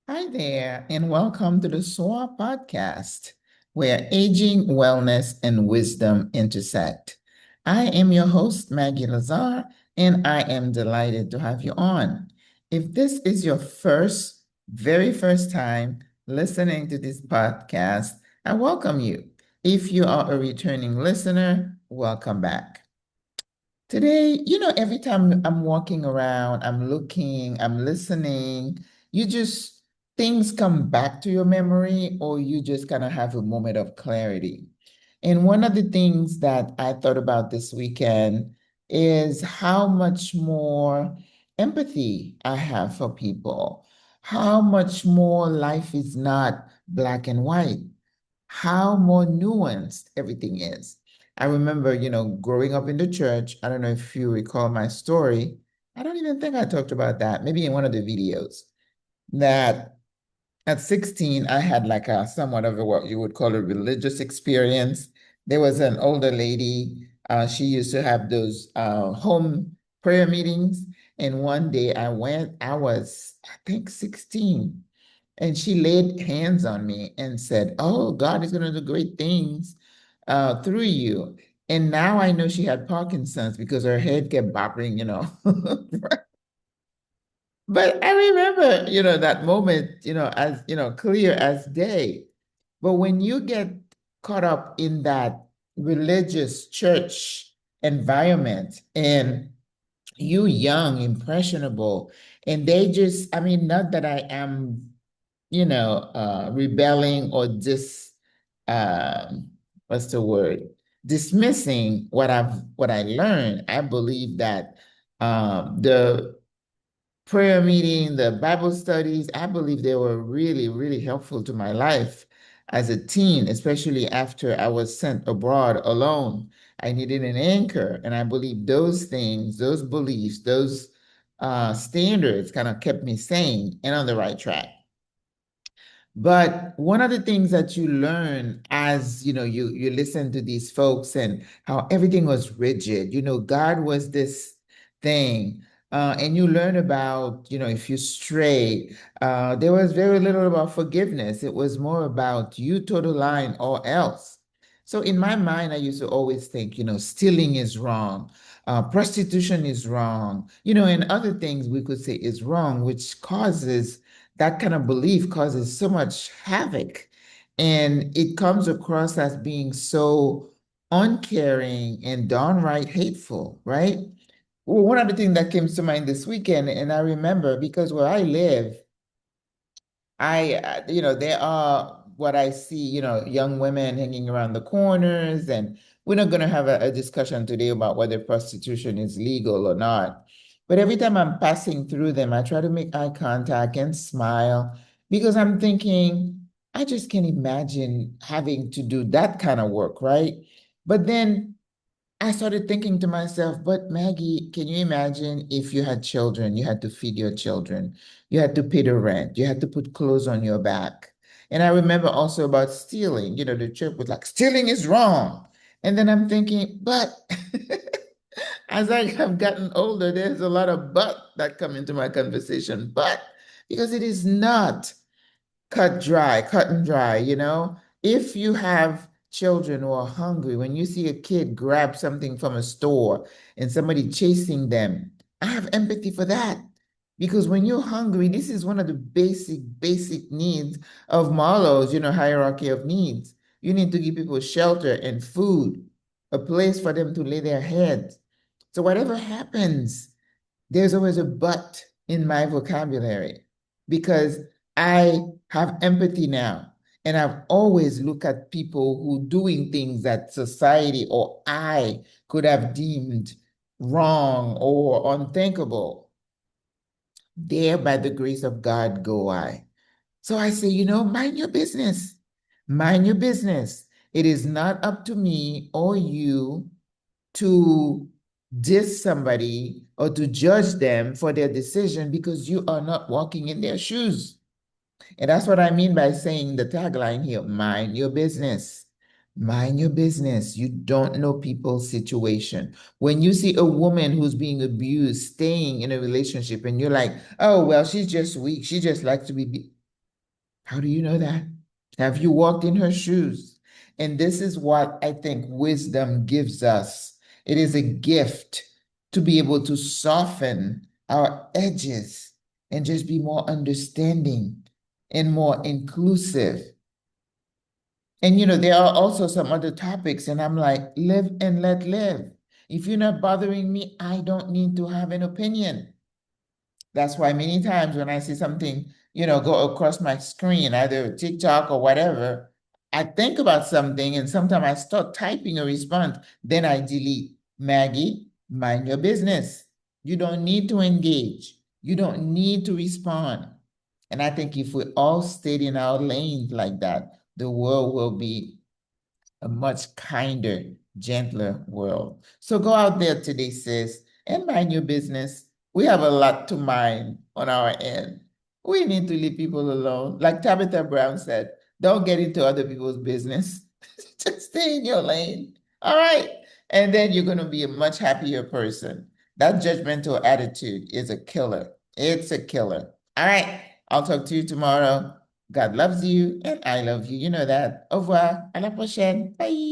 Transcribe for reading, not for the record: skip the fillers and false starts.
Hi there, and welcome to the SWRA podcast, where aging, wellness, and wisdom intersect. I am your host, Maggie Lazar, and I am delighted to have you on. If this is your very first time listening to this podcast, I welcome you. If you are a returning listener, welcome back. Today, every time I'm walking around, I'm looking, I'm listening, things come back to your memory, or you just kind of have a moment of clarity. And one of the things that I thought about this weekend is how much more empathy I have for people, how much more life is not black and white, how more nuanced everything is. I remember, growing up in the church. I don't know if you recall my story. I don't even think I talked about that, maybe in one of the videos, that at 16, I had like a somewhat of a what you would call a religious experience. There was an older lady. She used to have those home prayer meetings. And one day I was, I think, 16. And she laid hands on me and said, "Oh, God is going to do great things through you." And now I know she had Parkinson's because her head kept bopping. But I remember, that moment, as, clear as day. But when you get caught up in that religious church environment and you young, impressionable, and they just, I mean, not that I am, rebelling or um, what's the word? Dismissing what I learned. I believe that the prayer meeting, the Bible studies, I believe they were really, really helpful to my life as a teen, especially after I was sent abroad alone. I needed an anchor, and I believe those things, those beliefs, those standards kind of kept me sane and on the right track. But one of the things that you learn as you listen to these folks and how everything was rigid, God was this thing. And you learn about, if you stray, there was very little about forgiveness. It was more about you toe the line or else. So in my mind, I used to always think, stealing is wrong, prostitution is wrong, and other things we could say is wrong, which causes that kind of belief causes so much havoc. And it comes across as being so uncaring and downright hateful, right? Well, one of the things that came to mind this weekend, and I remember because where I live, there are what I see, young women hanging around the corners, and we're not going to have a discussion today about whether prostitution is legal or not. But every time I'm passing through them, I try to make eye contact and smile because I'm thinking, I just can't imagine having to do that kind of work, right? But then I started thinking to myself, but Maggie, can you imagine if you had children, you had to feed your children, you had to pay the rent, you had to put clothes on your back. And I remember also about stealing, the church was like, stealing is wrong. And then I'm thinking, but as I have gotten older, there's a lot of but that come into my conversation. But because it is not cut and dry, If you have children who are hungry, when you see a kid grab something from a store and somebody chasing them, I have empathy for that. Because when you're hungry, this is one of the basic needs of Maslow's, hierarchy of needs. You need to give people shelter and food, a place for them to lay their heads. So whatever happens, there's always a but in my vocabulary because I have empathy now. And I've always looked at people who doing things that society or I could have deemed wrong or unthinkable. There, by the grace of God, go I. So I say, mind your business. Mind your business. It is not up to me or you to diss somebody or to judge them for their decision because you are not walking in their shoes. And that's what I mean by saying the tagline here, mind your business. Mind your business. You don't know people's situation. When you see a woman who's being abused, staying in a relationship, and you're like, oh, well, she's just weak. She just likes to be. How do you know that? Have you walked in her shoes? And this is what I think wisdom gives us. It is a gift to be able to soften our edges and just be more understanding and more inclusive. And there are also some other topics, and I'm like, live and let live. If you're not bothering me, I don't need to have an opinion. That's why many times when I see something, go across my screen, either TikTok or whatever, I think about something and sometimes I start typing a response, then I delete. Maggie, mind your business. You don't need to engage. You don't need to respond. And I think if we all stayed in our lanes like that, the world will be a much kinder, gentler world. So go out there today, sis, and mind your business. We have a lot to mind on our end. We need to leave people alone. Like Tabitha Brown said, don't get into other people's business. Just stay in your lane. All right. And then you're going to be a much happier person. That judgmental attitude is a killer. It's a killer. All right. I'll talk to you tomorrow. God loves you and I love you. You know that. Au revoir. À la prochaine. Bye.